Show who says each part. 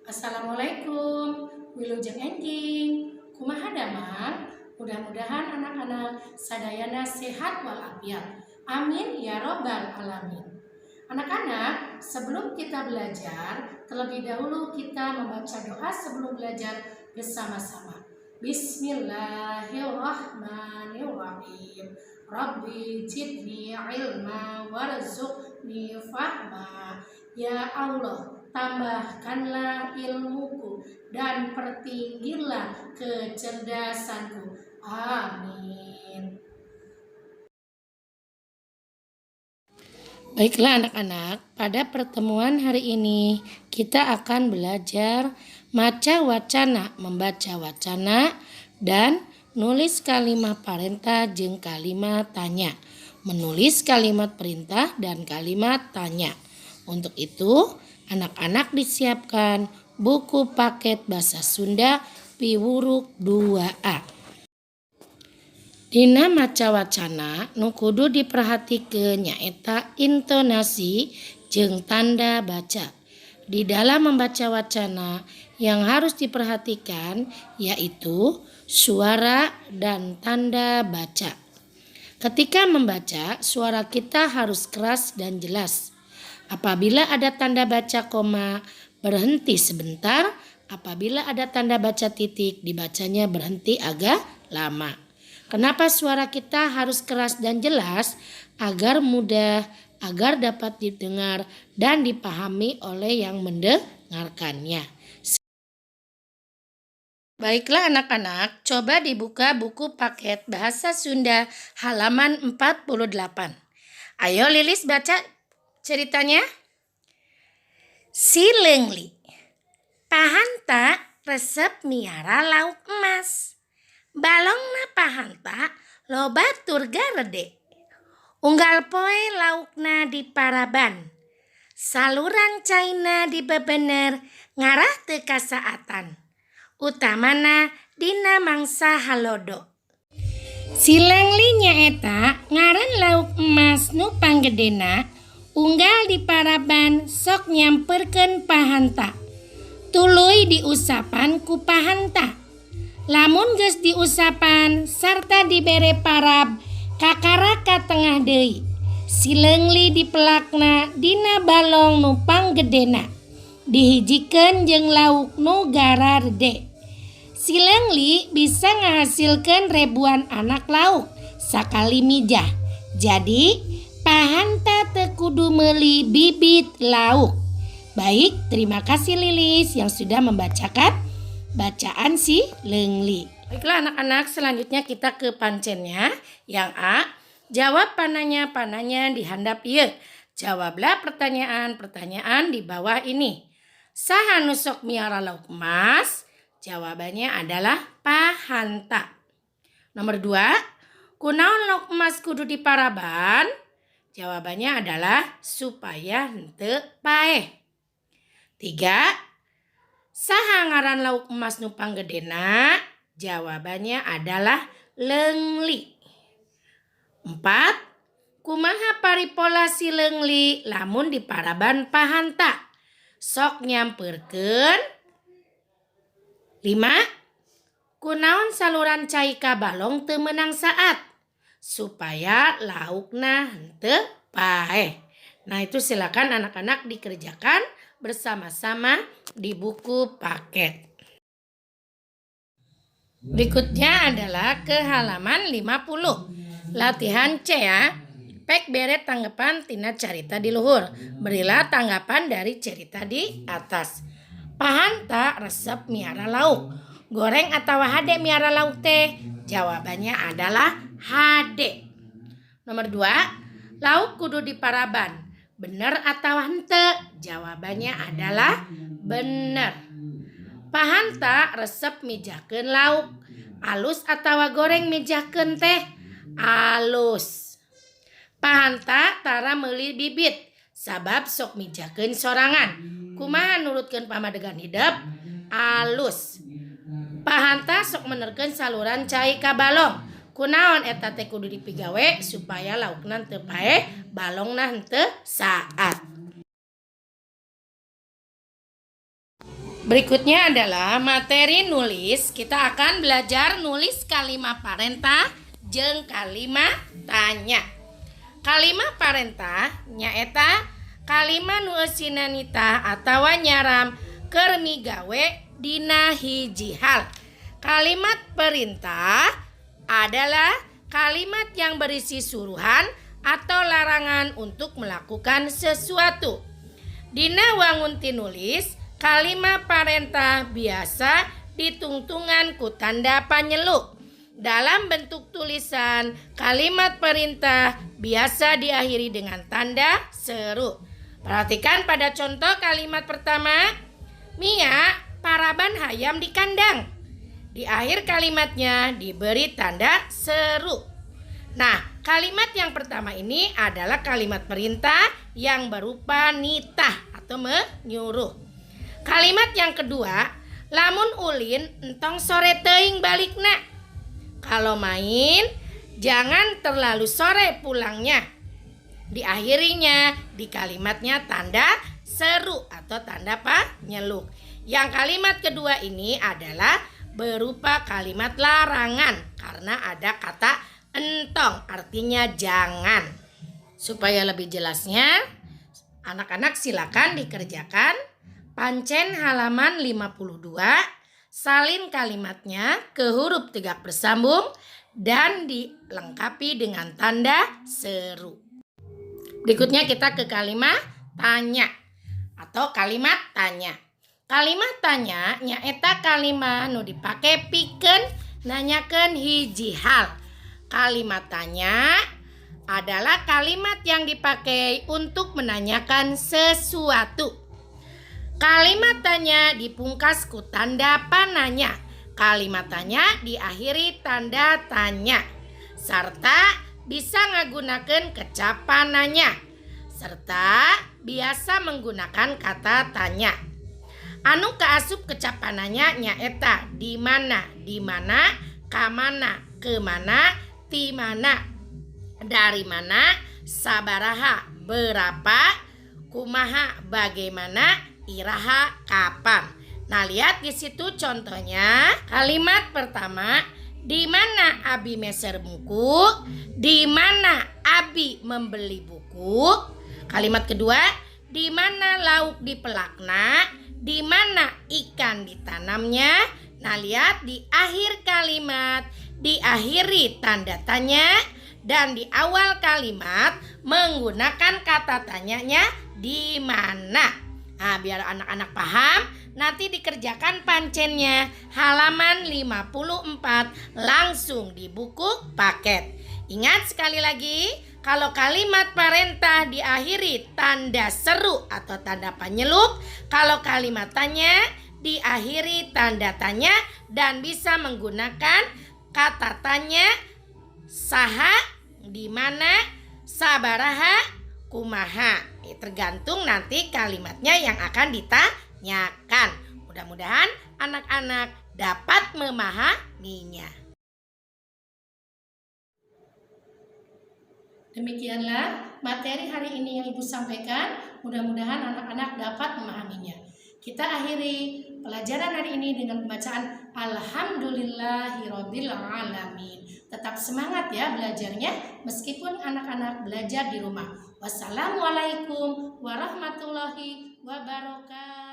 Speaker 1: Assalamualaikum, Wilujeng Engking, kumaha damang? Mudah-mudahan anak-anak sadayana sehat walafiat. Amin ya robbal alamin. Anak-anak, sebelum kita belajar, terlebih dahulu kita membaca doa sebelum belajar bersama-sama. Bismillahirrahmanirrahim. Rabbi jidni ilma warzuqni fahma. Ya Allah, tambahkanlah ilmuku dan pertinggilah kecerdasanku. Amin. Baiklah anak-anak, pada pertemuan hari ini kita akan belajar maca wacana, membaca wacana, dan nulis kalimat parenta jeung kalimat tanya. Menulis kalimat perintah dan kalimat tanya. Untuk itu, anak-anak disiapkan buku paket bahasa Sunda Piwuruk 2A. Dina maca wacana nu kudu diperhatikeun nyaeta intonasi jeung tanda baca. Di dalam membaca wacana yang harus diperhatikan yaitu suara dan tanda baca. Ketika membaca, suara kita harus keras dan jelas. Apabila ada tanda baca koma, berhenti sebentar. Apabila ada tanda baca titik, dibacanya berhenti agak lama. Kenapa suara kita harus keras dan jelas? Agar mudah, agar dapat didengar dan dipahami oleh yang mendengarkannya. Baiklah anak-anak, coba dibuka buku paket bahasa Sunda halaman 48. Ayo Lilis baca ceritanya. Si Leungli, pahanta resep miara lauk emas. Balongna pahanta loba turga rede. Unggal poe laukna di paraban. Saluran caina di bebener ngarah teu kasaatan. Utamana dina mangsa halodo. Si Leungli nyaeta ngaran lauk emas nu panggedena unggal di paraban sok nyamperkeun pahanta. Tuluy diusapan ku pahanta. Lamun geus diusapan sarta dibere parab kakara ka tengah deui. Si Leungli dipelakna dina balong nu panggedena. Dihijikeun jeung lauk nu gara rede. Si Leungli bisa ngahasilkeun ribuan anak lauk sakali mijah. Jadi pahanta teu kudu meuli bibit lauk. Baik, terima kasih Lilis yang sudah membacakan bacaan si Leungli. Baiklah anak-anak, selanjutnya kita ke pancennya. Yang A, jawab pananya dihandap ieu. Jawablah pertanyaan di bawah ini. Saha nu sok miara lauk emas? Jawabannya adalah pahanta. Nomor 2, kunaon lauk emas kudu diparaban? Jawabannya adalah supaya henteu paeh. 3, saha ngaran lauk emas nu panggedena? Jawabannya adalah Leungli. 4, kumaha paripola si Leungli lamun diparaban pahanta? Sok nyamperkeun. 5, kunaon saluran cai ka balong teu meunang saat? Supaya laukna henteu paeh. Nah itu silakan anak-anak dikerjakan bersama-sama di buku paket. Berikutnya adalah ke halaman 50. Latihan C ya. Pek bere tanggapan tina carita di luhur. Berilah tanggapan dari cerita di atas. Pahanta resep miara lauk. Goreng atau hade miara lauk teh? Jawabannya adalah hade. Nomor 2, lauk kudu diparaban. Bener atau henteu? Jawabannya adalah bener. Pahanta resep mijahkeun lauk. Alus atau goreng mijahkeun teh? Alus. Pahanta tara meuli bibit. Sabab sok mijahkeun sorangan. Kumaha nurutkeun pamadegan hidup? Alus. Pahanta sok menerkeun saluran cai ka balong. Kunaon eta teh kudu dipigawe supaya laukna teu paeh, balongna henteu saat. Berikutnya adalah materi nulis. Kita akan belajar nulis kalimat parentah jeung kalimat tanya. Kalimat parentah nyaeta kalimat nu eusina nitah atawa nyaram keur migawe dina hiji hal. Kalimat perintah adalah kalimat yang berisi suruhan atau larangan untuk melakukan sesuatu. Dina wangun tinulis, kalimat parentah biasa ditungtungan ku tanda panyeluk. Dalam bentuk tulisan, kalimat perintah biasa diakhiri dengan tanda seru. Perhatikan pada contoh kalimat pertama, Mia paraban hayam di kandang. Di akhir kalimatnya diberi tanda seru. Nah, kalimat yang pertama ini adalah kalimat perintah yang berupa nitah atau menyuruh. Kalimat yang kedua, lamun ulin entong sore teuing balikna. Kalau main, jangan terlalu sore pulangnya. Diakhirinya di kalimatnya tanda seru atau tanda panyeluk. Yang kalimat kedua ini adalah berupa kalimat larangan karena ada kata entong, artinya jangan. Supaya lebih jelasnya, anak-anak silakan dikerjakan. Pancen halaman 52, salin kalimatnya ke huruf tegak bersambung dan dilengkapi dengan tanda seru. Berikutnya kita ke kalimat tanya atau kalimat tanya. Kalimat tanya nyaeta kalimat nu dipake pikeun nanyakeun hiji hal. Kalimat tanya adalah kalimat yang dipakai untuk menanyakan sesuatu. Kalimat tanya dipungkas ku tanda pananya. Kalimat tanya diakhiri tanda tanya. Serta bisa ngagunakeun kecapan nanya. Serta biasa menggunakan kata tanya. Anu kaasup kecapananya nyaeta di mana, kamana, kemana, ti mana, dari mana, sabaraha, berapa, kumaha, bagaimana, iraha, kapan. Nah, lihat di situ contohnya. Kalimat pertama, di mana Abi meser buku, di mana Abi membeli buku. Kalimat kedua, di mana lauk dipelakna, di mana ikan ditanamnya. Nah, lihat di akhir kalimat diakhiri tanda tanya dan di awal kalimat menggunakan kata tanyanya di mana. Nah, biar anak-anak paham, nanti dikerjakan pancennya halaman 54 langsung di buku paket. Ingat sekali lagi, kalau kalimat perintah diakhiri tanda seru atau tanda penyeluk, kalau kalimat tanya diakhiri tanda tanya dan bisa menggunakan kata tanya saha, di mana, sabaraha, kumaha. Tergantung nanti kalimatnya yang akan ditanyakan. Mudah-mudahan anak-anak dapat memahaminya. Demikianlah materi hari ini yang Ibu sampaikan. Mudah-mudahan anak-anak dapat memahaminya. Kita akhiri pelajaran hari ini dengan pembacaan Alhamdulillahirabbil alamin. Tetap semangat ya belajarnya meskipun anak-anak belajar di rumah. Wassalamualaikum warahmatullahi wabarakatuh.